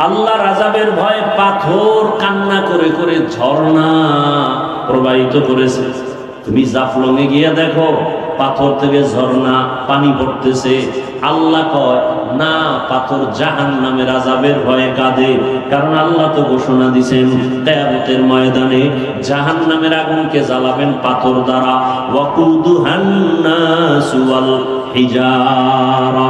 আল্লাহর আযাবের ভয়ে পাথর কান্না করে করে ঝর্ণা প্রবাহিত করেছে। তুমি জাফলংয়ে গিয়ে দেখো, পাথর থেকে ঝর্ণা পানি পড়তেছে। আল্লাহ কয় না, পাথর জাহান্নামের আযাবের ভয়ে কাঁদে। কারণ আল্লাহ তো ঘোষণা দিয়েছেন কিয়ামতের ময়দানে জাহান্নামের আগুনকে জ্বালাবেন পাথর দ্বারা। ওয়াকুদুহান নাসু ওয়াল হিজারা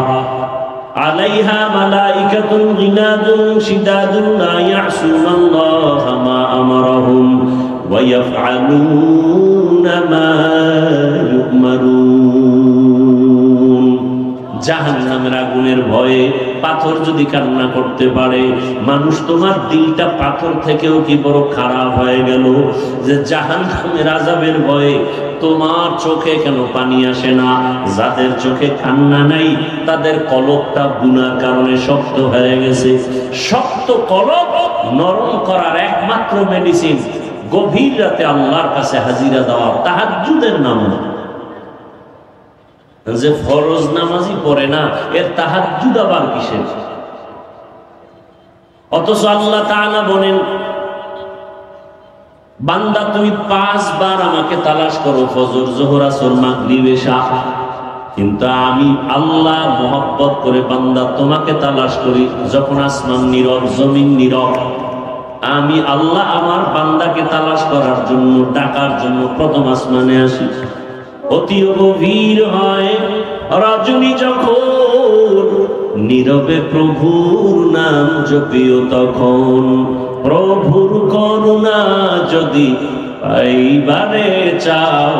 আলাইহা মালাইকাতুন গিলাদুন শিদাদুন লা ইয়াসুনাল্লাহা মা আমারাহুম ওয়া ইয়াফআলুনা মা ইউমারুন। জাহান্নামের আগুনের ভয়ে পাথর যদি কান্না করতে পারে, মানুষ তোমার দিলটা পাথর থেকেও কি বড় খারাপ হয়ে গেল যে জাহান্নামের আযাবের ভয়ে তোমার চোখে কেন পানি আসে না? যাদের চোখে কান্না নাই তাদের কলবটা গুনার কারণে শক্ত হয়ে গেছে। শক্ত কলব নরম করার একমাত্র মেডিসিন গভীর রাতে আল্লাহর কাছে হাজিরা দেওয়া, তাহাজ্জুদের নামাজ। যে ফরজ নামাজি পড়ে না, এর তাহাজ্জুদ আবার কিসের? অথচ আল্লাহ তাআলা বলেন, বান্দা তুমি 5 বার আমাকে তালাশ করো, ফজর, যোহর, আসর, মাগরিব, এশা। কিন্তু আমি আল্লাহ মহব্বত করে বান্দা তোমাকে তালাশ করি যখন আসমান নীরব, জমিন নীরব। আমি আল্লাহ আমার বান্দাকে তালাশ করার জন্য, ডাকার জন্য প্রথম আসমানে আসি। অতি গভীর হয় রজনী যখন, নীরবে প্রভুর নাম জপিও তখন। প্রভুর করুণা যদি পাইবারে চাও,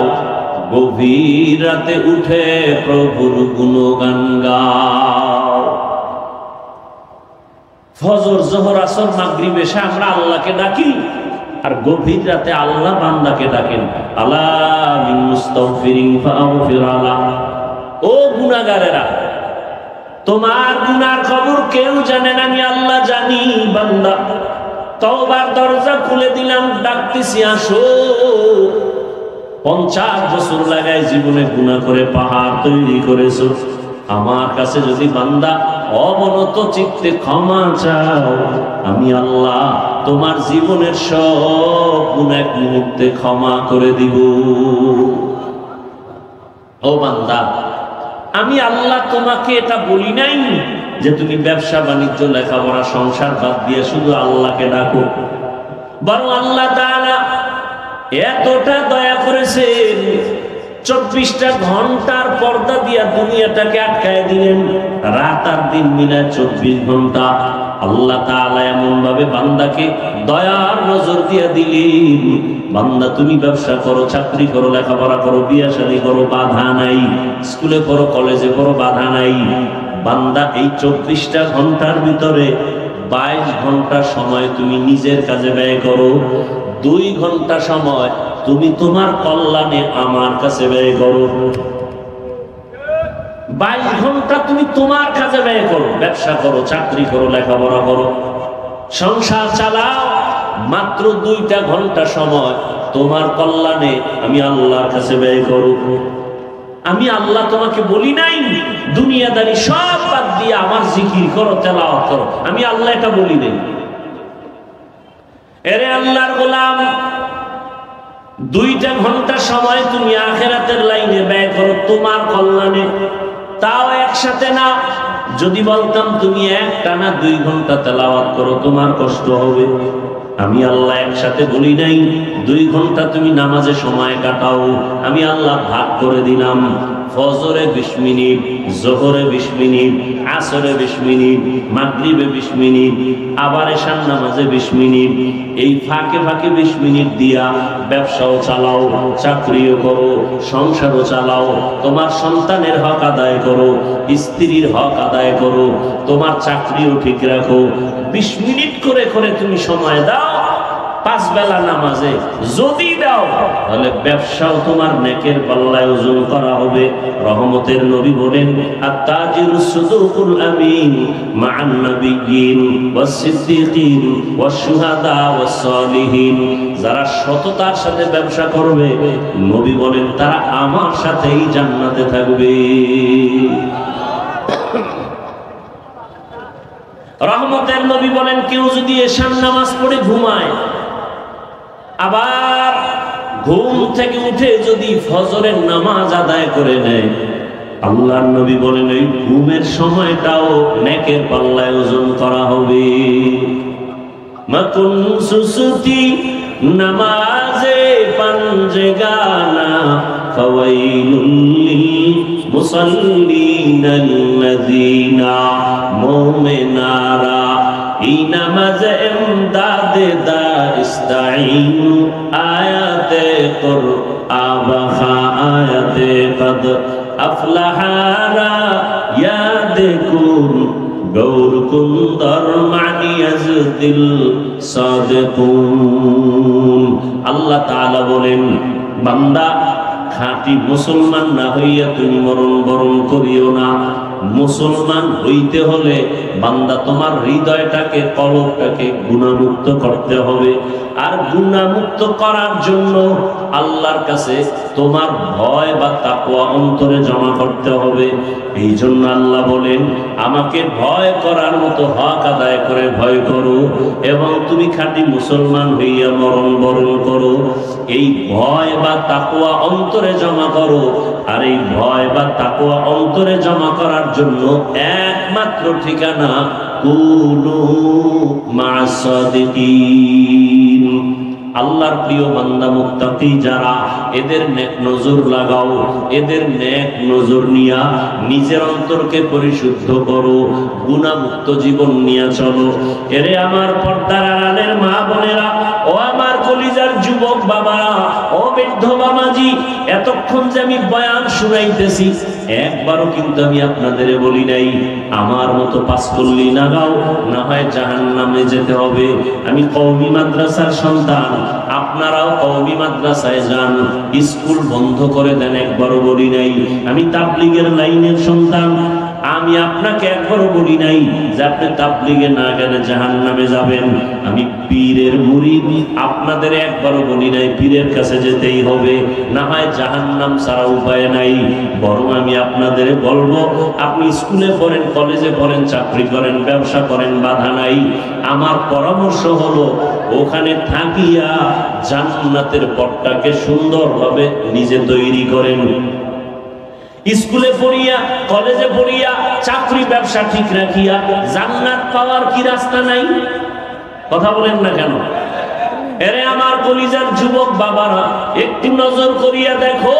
গভীর রাতে উঠে প্রভুর গুণগান গাও। ফজর, যোহর, আসর, মাগরিব, এশা আমরা আল্লাহকে ডাকি, আর গভীর রাতে আল্লাহ বান্দাকে ডাকেন। আলা মিন মুস্তাগফিরিন ফাগফির আলা। ও গুনাহগারেরা, তোমার গুনার খবর কেউ জানে না, আমি আল্লাহ জানি। বান্দা, তওবার দরজা খুলে দিলাম, ডাকতেছি আসো। 50 বছর লাগায় জীবনে গুনাহ করে পাহাড় তৈরি করেছো। আমার কাছে যদি বান্দা অবনত চিত্তে ক্ষমা চাও, আমি আল্লাহ তোমার জীবনের সব গুনাহ এক মুহূর্তে ক্ষমা করে দিব। ও বান্দা, আমি আল্লাহ তোমাকে এটা বলি নাই যে তুমি ব্যবসা বাণিজ্য, লেখাপড়া, সংসার বাদ দিয়ে শুধু আল্লাহকে ডাকো। বরং আল্লাহ তাআলা এতটা দয়া করেছেন, 24টা ঘন্টার পর্দা দিয়া দুনিয়াটাকে আটকায় দিলেন। রাত আর দিন মিলায় 24 ঘন্টা আল্লাহ তাআলা এমন ভাবে বান্দাকে দয়ার নজর দিয়া দিলেন। বান্দা, তুমি ব্যবসা করো, চাকরি করো, লেখাপড়া করো, বিয়ে শাদী করো, বাধা নাই। স্কুলে পড়ো, কলেজে পড়ো, বাধা নাই। বান্দা, এই 24টা ঘন্টার ভিতরে 22 ঘন্টা সময় তুমি নিজের কাজে ব্যয় করো। 2 ঘন্টা সময় তুমি তোমার কল্যাণে আমার কাছে ব্যয় করো। 22 ঘন্টা তুমি তোমার কাজে ব্যয় করো, ব্যবসা করো, চাকরি করো, লেখাপড়া করো, সংসার চালাও। মাত্র 2টা ঘন্টা সময় তোমার কল্যাণে আমি আল্লাহর কাছে ব্যয় করো। আমি আল্লাহ তোমাকে বলি নাই দুনিয়াদারি সব বাদ দিয়ে আমার জিকির করো, তেলাওয়াত করো। আমি আল্লাহ এটা বলি নাই। এরে আল্লাহর গোলাম, 2টা ঘন্টা সময় তুমি আখিরাতের লাইনে ব্যয় করো তোমার কল্যাণে, তাও একসাথে না। যদি বলতাম তুমি একটানা 2 ঘন্টা তেলাওয়াত করো, তোমার কষ্ট হবে। আমি আল্লাহ একসাথে বলি নাই 2 ঘন্টা তুমি নামাজে সময় কাটাও। আমি আল্লাহ ভাগ করে দিলাম। ফজরে 20 মিনিট, যোহরে 20 মিনিট, আসরে 20 মিনিট, মাগরিবে 20 মিনিট, আবার এশার নামাজে 20 মিনিট। এই ফাঁকে ফাঁকে 20 মিনিট দিয়া ব্যবসাও চালাও, চাকরিও করো, সংসারও চালাও, তোমার সন্তানের হক আদায় করো, স্ত্রীর হক আদায় করো, তোমার চাকরিও ঠিক রাখো। 20 মিনিট করে করে তুমি সময় দাও 5 বেলা নামাজে। যদি দাও তাহলে ব্যবসাও তোমার নেকের পাল্লায় ওজন করা হবে। রহমতের নবী বলেন, আত-তাজিরুস সুদুকুল আমিন মা'আন নাবিয়্যিন ওয়াস সিদ্দিকিন ওয়াস শুহাদা ওয়াস সালিহিন। যারা সততার সাথে ব্যবসা করবে, নবী বলেন তারা আমার সাথেই জান্নাতে থাকবে। রহমতের নবী বলেন, কেউ যদি এশার নামাজ পড়ে ঘুমায়, আবার ঘুম থেকে উঠে যদি ফজরের নামাজ আদায় করে নেয়, আল্লাহর নবী বলেন ওই ঘুমের সময়টাও নেকের পাল্লায় ওজন করা হবে। মাকুন সুসুতি নামাজে পাঞ্জেগানা ফাওয়াইলুল লিল মুসাল্লিনাল্লাযীনা মুমিনারা এই নামাজে ইমদাদে দা ইস্তাঈনু আয়াতে কুরআবা আয়াতে কদ আফলাহারা ইয়াদকুন গৌর কুন্দর মানিয়াজদিল সাদিকুন। আল্লাহ তাআলা বলেন, বান্দা খাঁটি মুসলমান না হইয়া তুমি মরণ বরণ করিও না। মুসলমান হইতে হলে বান্দা তোমার হৃদয়টাকে, কলবটাকে গুনাহমুক্ত করতে হবে। আর গুনাহমুক্ত করার জন্য আল্লাহর কাছে তোমার ভয় বা তাকওয়া অন্তরে জমা করতে হবে। এই জন্য আল্লাহ বলেন, আমাকে ভয় করার মতো হক আদায় করে ভয় করো এবং তুমি খাঁটি মুসলমান হইয়া মরণ বরণ করো। এই ভয় বা তাকওয়া অন্তরে জমা করো। আর এই ভয় বা তাকওয়া অন্তরে জমা করার জন্য একমাত্র ঠিকানা কুনু মা'আস সাদিকিন। আল্লাহর প্রিয় বান্দা মুত্তাকি যারা, এদের নেক নজর লাগাও, এদের নেক নজর নিয়া নিজের অন্তরকে পরিশুদ্ধ করো, গুনাহমুক্ত জীবন নিয়ে চলো। এরে আমার পর্দার আড়ালের মা বোনেরা, ও আমার কলিজার যুবক বাবারা, ও বৃদ্ধ বাবাজি, এতক্ষণ যে আমি বয়ান শুনাইতেছি, একবারও কিন্তু আমি আপনাদের বলি নাই আমার মতো পাঁচকল্লি লাগাও, না হয় জাহান্নামে যেতে হবে। আমি কওমি মাদ্রাসার সন্তান, আপনারাও কওমি মাদ্রাসায় যান, স্কুল বন্ধ করে দেন, একবারও বলি নাই। আমি তাবলীগের লাইনের সন্তান, আমি আপনাকে একবারও বলি নাই যে আপনি তাবলীগে না গেলে জাহান্নামে যাবেন। আমি পীরের মুরিদ, আপনাদের একবারও বলি নাই পীরের কাছে যেতেই হবে, না হয় জাহান্নাম ছাড়া উপায় নাই। বরং আমি আপনাদের বলবো, আপনি স্কুলে পড়েন, কলেজে পড়েন, চাকরি করেন, ব্যবসা করেন, বাধা নাই। আমার পরামর্শ হলো ওখানে থাকিয়া জান্নাতের পথটাকে সুন্দরভাবে নিজে তৈরি করেন। স্কুলে পড়িয়া, কলেজে পড়িয়া, চাকরি ব্যবসা ঠিক রাখিয়া জান্নাত পাওয়ার কি রাস্তা নাই? কথা বলেন না কেন? এরে আমার কলিজার যুবক বাবারা, একটু নজর করিয়া দেখো,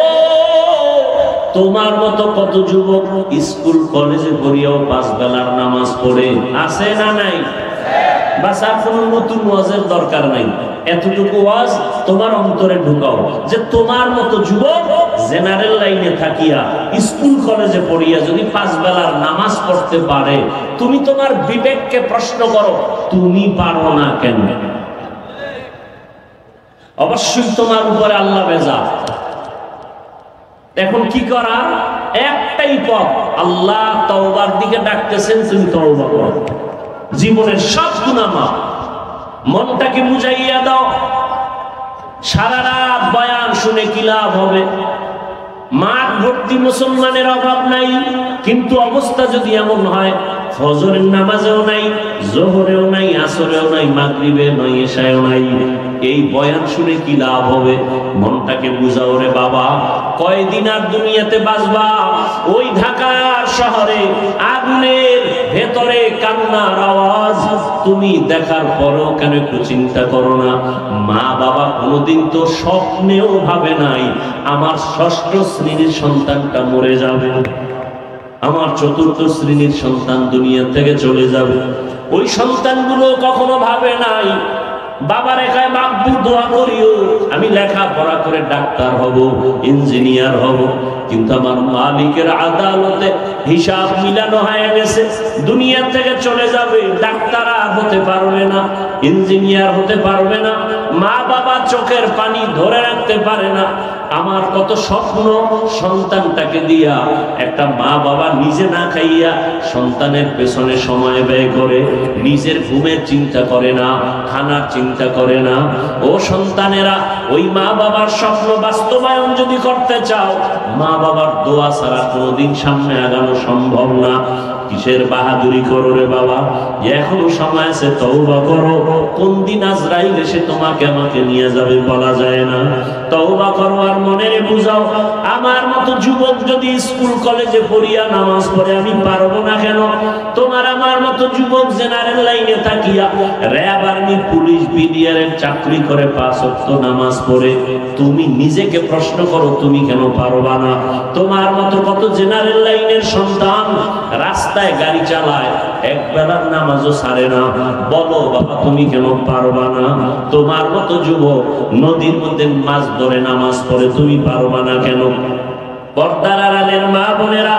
তোমার মতো কত যুবক স্কুল কলেজে পড়িয়াও 5 বেলার নামাজ পড়ে আছে না নাই? বাস আর কোনো নতুন ওয়াজের দরকার নাই। এতটুকু ওয়াজ তোমার অন্তরে ঢুকাও যে তোমার মতো যুবক জেনারেল লাইনে থাকিয়া স্কুল কলেজে পড়িয়া যদি 5 বেলার নামাজ পড়তে পারে, তুমি তোমার বিবেককে প্রশ্ন করো, তুমি পারো না কেন? অবশ্যই তোমার উপরে আল্লাহ বেজা। এখন কি করা? একটাই পথ, আল্লাহ তওবার দিকে ডাকতেছেন, তুমি তওবা করো, জীবনের সব গুনাহ মাফ। মনটাকে বুঝাইয়া দাও, সারা রাত বয়ান শুনে কি লাভ হবে? মাঠ ভর্তি মুসলমানের অভাব নাই, কিন্তু অবস্থা যদি এমন হয় ফজরের নামাজেও নাই, জোহরেও নাই, আসরেও নাই, মাগরিবেও নাই, এশায়ও নাই, এই বয়ান শুনে কি লাভ হবে? মনটাকে বুঝাও রে বাবা, কয়দিন আর দুনিয়াতে বাঁচবা? ওই ঢাকার শহরে আগুনের ভেতরে কান্নার আওয়াজ তুমি দেখার পরও কেন একটু চিন্তা করো না? মা বাবা কোনোদিন তো স্বপ্নেও ভাবে নাই আমার 6ষ্ঠ শ্রেণীর সন্তানটা মরে যাবে, আমার 4র্থ শ্রেণীর সন্তান দুনিয়া থেকে চলে যাবে। ওই সন্তানগুলো কখনো ভাবে নাই। বাবার একাই বাব্বু দোয়া করিও আমি লেখাপড়া করে ডাক্তার হব, ইঞ্জিনিয়ার হব, কিন্তু আমার মালিকের আদালতে হিসাব মিলানো হয়ে গেছে, দুনিয়া থেকে চলে যাবে, ডাক্তার আর হতে পারবে না, ইঞ্জিনিয়ার হতে পারবে না, মা বাবা চোখের পানি ধরে রাখতে পারে না। আমার কত স্বপ্ন সন্তানটাকে দিয়া, একটা মা বাবা নিজে না খাইয়া সন্তানের পেছনে সময় ব্যয় করে, নিজের ঘুমের চিন্তা করে না, খানার চিন্তা করে না। ও সন্তানেরা, ওই মা বাবার স্বপ্ন বাস্তবায়ন যদি করতে চাও, মা বাবার দোয়া ছাড়া কোনোদিন সামনে আগানো সম্ভব না। কিসের বাহাদুরি করো রে বাবা? এখনো সময় আছে, তওবা করো। কোন দিন আজরাইল এসে তোমাকে আমাকে নিয়ে যাবে বলা যায় না। তওবা করো আর মনে বুঝাও, আমার মতো যুবক যদি স্কুল কলেজে পড়িয়া নামাজ পড়ে আমি পারবো না কেন? তোমার আমার মতো যুবক জেনারেল লাইনে থাকিয়া র‍্যাব, আর্মি, পুলিশ, বিডিআর এর চাকরি করে 5 ওয়াক্ত নামাজ পড়ে তুমি নিজেকে প্রশ্ন করো, তুমি কেন পারবা না? তোমার মতো কত জেনারেল লাইনের সন্তান রাস্তায় গাড়ি চালায়, এক বেলার নামাজও ছাড়ে না, বলো বাবা তুমি কেন পারবা না? তোমার মতো যুবক নদীর মধ্যে মাছ ধরে নামাজ পড়ে, তুমি পারবা না কেন? পর্দার আড়ালের মা বোনেরা,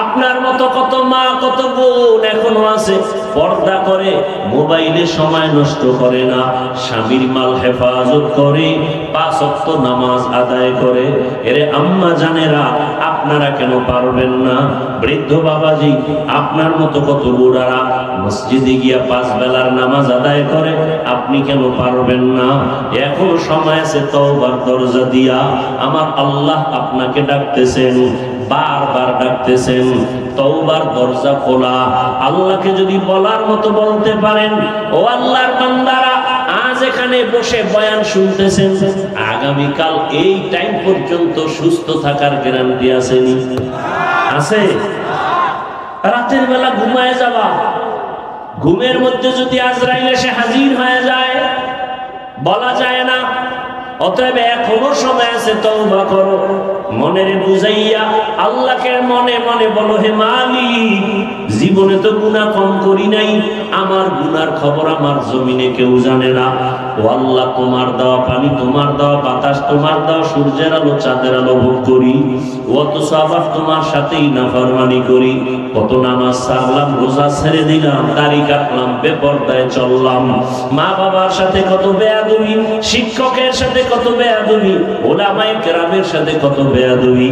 আপনার মতো কত মা কত বোন এখনো আছে পর্দা করে, মোবাইলে সময় নষ্ট করে না, স্বামীর মাল হেফাজত করে, 5 ওয়াক্ত নামাজ আদায় করে। এরে আম্মা জানেরা, আপনারা কেন পারবেন না? বৃদ্ধ বাবাজি, আপনার মতো কত বুড়ারা মসজিদে গিয়া 5 বেলার নামাজ আদায় করে, আপনি কেন পারবেন না? এখনো সময় আছে, তওবার দরজা দিয়া আমার আল্লাহ আপনাকে ডাকতেছেন, বারবার ডাকতেছেন। তওবার দরজা খোলা। আল্লাহকে যদি বলার মতো বলতে পারেন, ও আল্লাহর বান্দারা, আজ এখানে বসে বয়ান শুনতেছেন, আগামীকাল এই টাইম পর্যন্ত সুস্থ থাকার গ্যারান্টি আসেনি? আছে? রাতের বেলা ঘুমায় যাবা, ঘুমের মধ্যে যদি আজরাইল এসে হাজির হয়ে যায় বলা যায় না। অতএব এখনো সময় আছে, তওবা করো। মনের বুঝাইয়া আল্লাহকে মনে মনে বলো, হে মালিক, জীবনে তো গুনাহ কম করি নাই, আমার গুনার খবর আমার জমিনে কেউ জানে না। ও আল্লাহ, তোমার দেওয়া পানি, তোমার দেওয়া বাতাস, তোমার দেওয়া সূর্যের আলো, চাঁদের আলো ভোগ করি, অথচ আবার তোমার সাথেই নাফরমানি করি। কত নামাজ ছাড়লাম, রোজা ছেড়ে দিলাম, দাড়ি কাটলাম, বেপরদায় চললাম, মা বাবার সাথে কত বেয়াদবি, শিক্ষকের সাথে কত বেয়াদবি, ওলামায়ে কেরামের সাথে কত বেয়াদবি।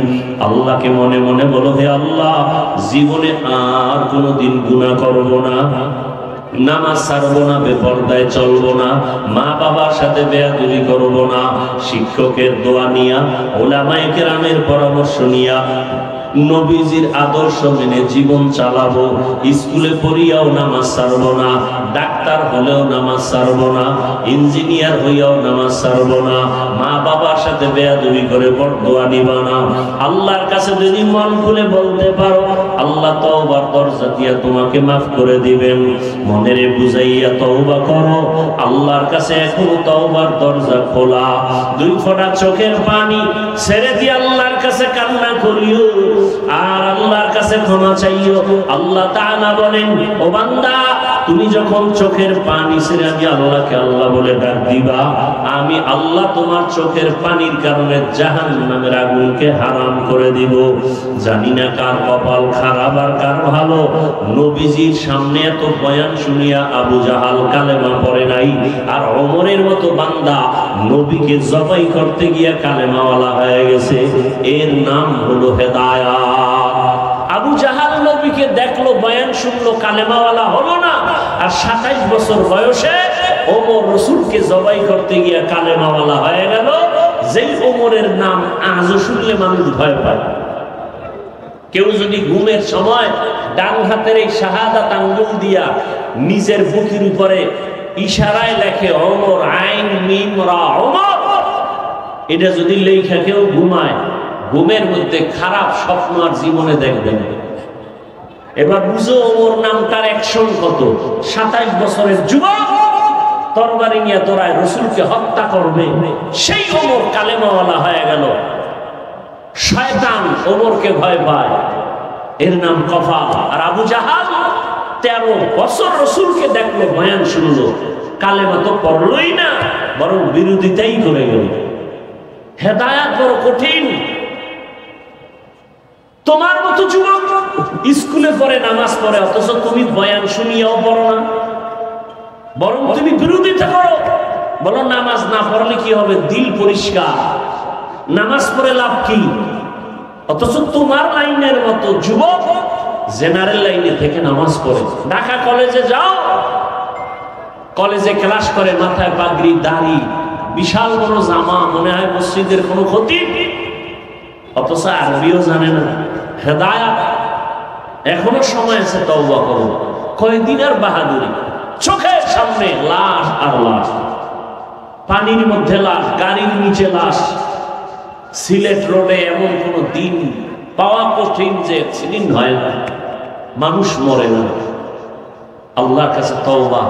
আল্লাহকে মনে মনে বলো, হে আল্লাহ, জীবনে আর কোনোদিন গুনাহ করব না, নামাজ ছাড়বো না, বেপরদায় চলবো না, মা বাবার সাথে বেয়াদবি করব না, শিক্ষকের দোয়া নিয়া, ওলামায়ে কেরামের পরামর্শ নিয়া, নবীজির আদর্শ মেনে জীবন চালাবো। স্কুলে পড়িয়াও নামাজ ছাড়বো না, ডাক্তার হলেও নামাজ ছাড়বো না, ইঞ্জিনিয়ার হইয়াও নামাজ ছাড়বো না, মা বাবার সাথে বেয়াদবি করে বরদোয়া নিবা না। আল্লাহর কাছে যদি মন খুলে বলতে পারো, আল্লাহ তওবার দরজা দিয়া তোমাকে মাফ করে দিবেন। মনেরে বুঝাইয়া তওবা করো, আল্লাহর কাছে এখনো তওবার দরজা খোলা। 2 ফোঁটা চোখের পানি ছেড়ে দিয়ে আল্লাহর কাছে কান্না করিও আর আল্লাহর কাছে ক্ষমা চাইও। আল্লাহ তাআলা বলেন, ও বান্দা, তুমি যখন চোখের পানি ছেড়ে আমি আল্লাহকে আল্লাহ বলে ডাক দিবা, আমি আল্লাহ তোমার চোখের পানির কারণে জাহান্নামের আগুনকে হারাম করে দিব। জানি না কার কপাল খারাপ আর কার ভালো। নবীজির সামনে এত বয়ান শুনিয়া আবু জাহাল কালেমা পড়ে নাই, আর ওমরের মতো বান্দা নবীকে জবাই করতে গিয়া কালেমাওয়ালা হয়ে গেছে। এর নাম হলো হেদায়েত। আবু জাহাল নবীকে দেখলো, বয়ান শুনলো, কালেমাওয়ালা হলো না, আর 27 বছর বয়সে ওমর রাসূলকে জবাই করতে গিয়া কালেমাওয়ালা হয়ে গেল। যেই ওমরের নাম আজও শুনলে মানুষ ভয় পায়। কেউ যদি ঘুমের সময় ডান হাতের এই শাহাদাত আঙ্গুল দিয়া নিজের বুকের উপরে ইশারায় লেখে ওমর, আইন মিম রা ওমর, এটা যদি লেখা কেউ ঘুমায়, ঘুমের মধ্যে খারাপ স্বপ্ন আর জীবনে দেখবেন। এবার বুঝো ওমর নামটার অ্যাকশন কত। 27 বছরের যুবক তরবারি নিয়ে তোরায় রাসূলকে হত্যা করবে, সেই ওমর কালেমাওয়ালা হয়ে গেল। শয়তান ওমরকে ভয় পায়, এর নাম কফা। আর আবু জাহাল 13 বছর রাসূলকে দেখলো, বয়ান শুনলো, কালেমা তো পড়লই না, বরং বিরোধিতাই করে গেল। হেদায়েত বড় কঠিন। তোমার মতো যুবক স্কুলে পড়ে, নামাজ পড়ে, অথচ তুমি বয়ান শুনিয়াও পড়ো না, বরং তুমি বিরোধিতা করো। বলো নামাজ না পড়লে কি হবে, দিল পরিষ্কার, নামাজ পড়ে লাভ কি? অথচ তোমার লাইনের মতো যুবক জেনারেল লাইনে থেকে নামাজ পড়ে। ঢাকা কলেজে যাও, কলেজে ক্লাস করে, মাথায় পাগড়ি, দাড়ি, বিশাল বড় জামা, মনে হয় মসজিদের কোনো ক্ষতি, অথচ আরবিও জানে না। হেদায়েত এখনো সময় আছে তওবা করো। কয়দিন আর বাহাদুরি? চোখের সামনে লাশ আর লাশ, পানির মধ্যে লাশ, গাড়ির নিচে লাশ। সিলেট রোডে এমন কোন দিন পাওয়া কঠিন যে অ্যাক্সিডেন্ট হয় না, মানুষ মরে না। আল্লাহর কাছে তওবা,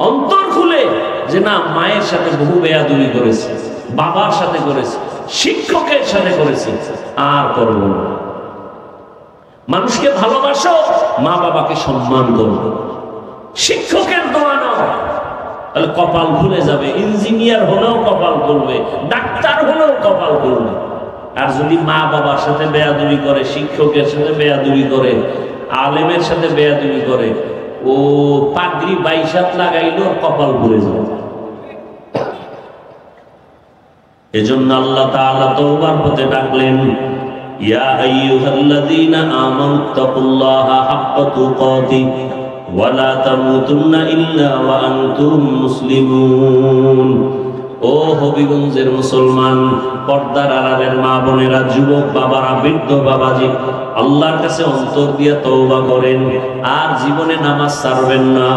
অন্তর খুলে যে না, মায়ের সাথে বহু বেয়াদবি করেছে, বাবার সাথে করেছে, শিক্ষকের সাথে করেছে, আর করব না। মানুষকে ভালোবাসো, মা বাবাকে সম্মান করো, শিক্ষকের দোয়া নাও, তাহলে কপাল খুলে যাবে। ইঞ্জিনিয়ার হলেও কপাল খুলবে, ডাক্তার হলেও কপাল খুলবে। আর যদি মা বাবার সাথে বেয়াদবি করে, শিক্ষকের সাথে বেয়াদবি করে, আলেমের সাথে বেয়াদবি করে, ও পাগড়ি 22 হাত লাগাইলেও কপাল খুলে যাবে। এজন্য আল্লাহ তাআলা তওবার পথে ডাকলেন, ইয়া আইয়ুহাল্লাযীনা আমানু তাকুল্লাহা হাক্কা তুকাতিহি ওয়া লা তামুতুন্না ইল্লা ওয়া আনতুম মুসলিমুন। ও হবিগঞ্জের মুসলমান, পর্দার আড়ালের মা বোনেরা, যুবক বাবারা, বৃদ্ধ বাবাজি, আল্লাহর কাছে অন্তর দিয়ে তওবা করেন। আর জীবনে নামাজ ছাড়বেন না,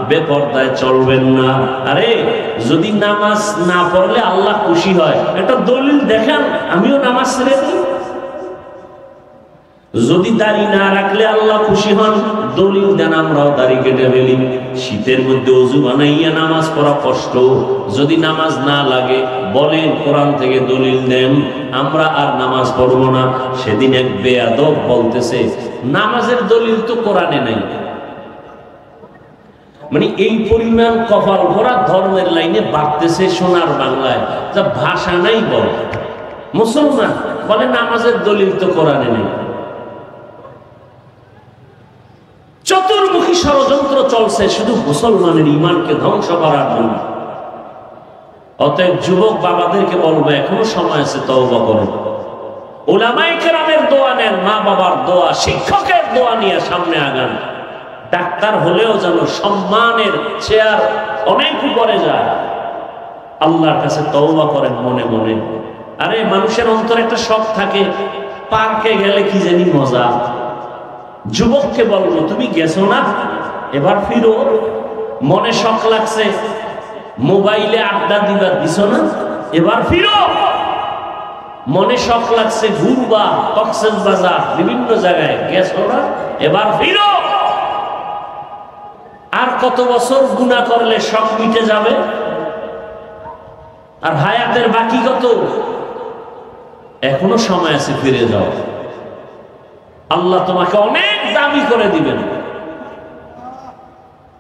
বেপর্দায় চলবেন না। আরে যদি নামাজ না পড়লে আল্লাহ খুশি হয়, এটা দলিল দেখান, আমিও নামাজ ছেড়ে দিই। যদি দাড়ি না রাখলে আল্লাহ খুশি হন, দলিল দেন, আমরাও দাড়ি কেটে ফেলি। শীতের মধ্যে ওযু বানাইয়া নামাজ পড়া কষ্ট, যদি নামাজ না লাগে বলেন, কোরআন থেকে দলিল দেন, আমরা আর নামাজ পড়ব না। সেদিন এক বেয়াদব বলতেছে, নামাজের দলিল তো কোরআনে নাই। মানে এই পরিমাণ কপাল ভরা ধর্মের লাইনে বাড়তেছে সোনার বাংলায়, যা ভাষা নাই বলে। মুসলমান বলে নামাজের দলিল তো কোরআনে নেই। চতুর্মুখী ষড়যন্ত্র চলছে শুধু মুসলমানের ঈমানকে ধ্বংস করার জন্য। অতএব যুবক বাবাদেরকে বলবো, এখনো সময় আছে, তওবা করুন। উলামায়ে কেরামের দোয়া নেন, মা বাবার দোয়া, শিক্ষকের দোয়া নিয়ে সামনে আগান। ডাক্তার হলেও যেন সম্মানের চেয়ার অনেক উপরে যায়। আল্লাহর কাছে তওবা করেন মনে মনে। আরে মানুষের অন্তরে একটা শখ থাকে, পার্কে গেলে কি জানি মজা। যুবককে বলবো, তুমি গেছো না, এবার ফিরো। মনে শখ লাগছে, মোবাইলে আড্ডা দিবার দিছো না, এবার ফিরো। মনে শখ লাগছে ঘুরবা, কক্সবাজার বিভিন্ন জায়গায় গেছো না, এবার ফিরো। আর কত বছর গুনাহ করলে শখ মিটে যাবে? আর হায়াতের বাকি কত? এখনো সময় আছে, ফিরে যাও। আল্লাহ তোমাকে অনেক দামি করে দিবেন।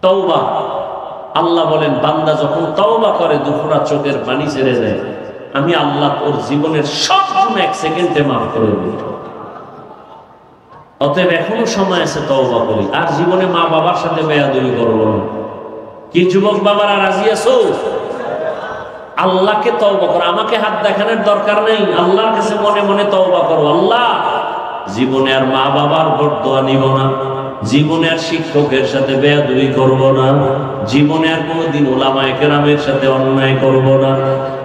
তওবা, আল্লাহ বলেন, বান্দা যখন তওবা করে দুফোঁটা চোখের পানি ছেড়ে যায়, আমি আল্লাহ ওর জীবনের সব গুনাহ 1 সেকেন্ডে মাফ করে দেব। অতএব এখনো সময় আছে, তওবা করি। আর জীবনে মা বাবার সাথে বেয়াদবি করব না। কি যুবক বাবারা রাজি আছো? আল্লাহকে তওবা করো, আমাকে হাত দেখানোর দরকার নেই। আল্লাহর কাছে মনে মনে তওবা করো, আল্লাহ জীবনে আর মা বাবার বরদোয়া নিব না, জীবনে আর শিক্ষকের সাথে বেয়াদবি করব না, জীবনে আর কোনোদিন উলামায়ে কেরামের সাথে অন্যায় করব না।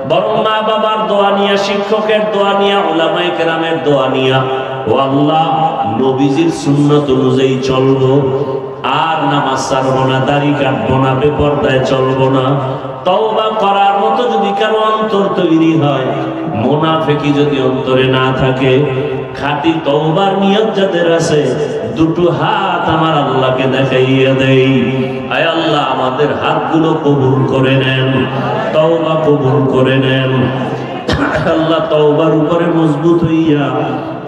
বরং মা বাবার দোয়া নিয়া, শিক্ষকের দোয়া নিয়া, উলামায়ে কেরামের দোয়া নিয়া, ও আল্লাহ নবীজির সুন্নাত অনুযায়ী চলবো। আর নামাজ ছাড়বো না, দাড়ি কাটবো না, বেপরদায় চলবো না। তওবা করার মতো যদি কারো অন্তর তৈরি হয়, মুনাফিকি যদি অন্তরে না থাকে, খাঁটি তওবার নিয়ত যাদের আছে, দুটো হাত আমার আল্লাহকে দেখাইয়া দেই। আয় আল্লাহ, আমাদের হাতগুলো কবুল করে নেন, তওবা কবুল করে নেন। আল্লাহ তওবার উপরে মজবুত হইয়া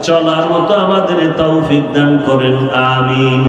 চলার মতো আমাদের তৌফিক দান করেন, আমিন।